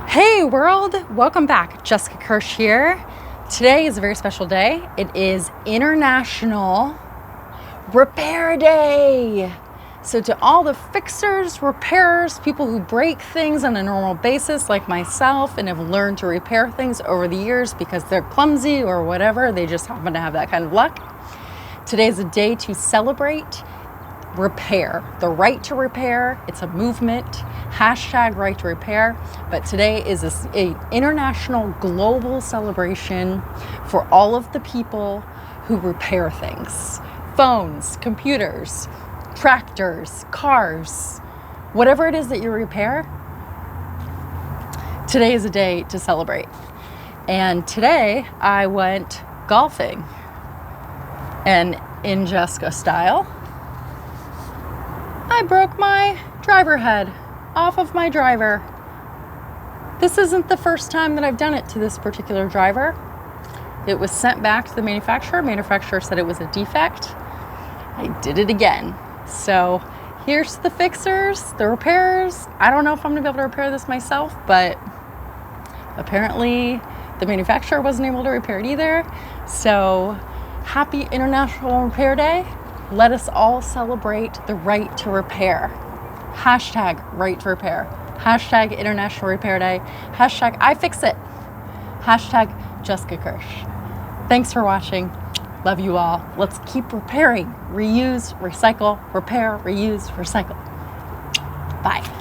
Hey world, welcome back. Jessica Kirsh here. Today is a very special day. It is International Repair Day. So to all the fixers, repairers, people who break things on a normal basis like myself and have learned to repair things over the years because they're clumsy or whatever, they just happen to have that kind of luck. Today is a day to celebrate repair, the right to repair. It's a movement, hashtag right to repair. But today is an international global celebration for all of the people who repair things. Phones, computers, tractors, cars, whatever it is that you repair. Today is a day to celebrate. And today I went golfing. And in Jessica style, I broke my driver head off of my driver. This isn't the first time that I've done it to this particular driver. It was sent back to the manufacturer. Manufacturer said it was a defect. I did it again. So here's the fixers, the repairers. I don't know if I'm gonna be able to repair this myself, but apparently the manufacturer wasn't able to repair it either. So happy International Repair Day. Let us all celebrate the right to repair. Hashtag right to repair. Hashtag International Repair Day. Hashtag iFixit. Hashtag Jessica Kirsh. Thanks for watching. Love you all. Let's keep repairing. Reuse, recycle, repair, reuse, recycle. Bye.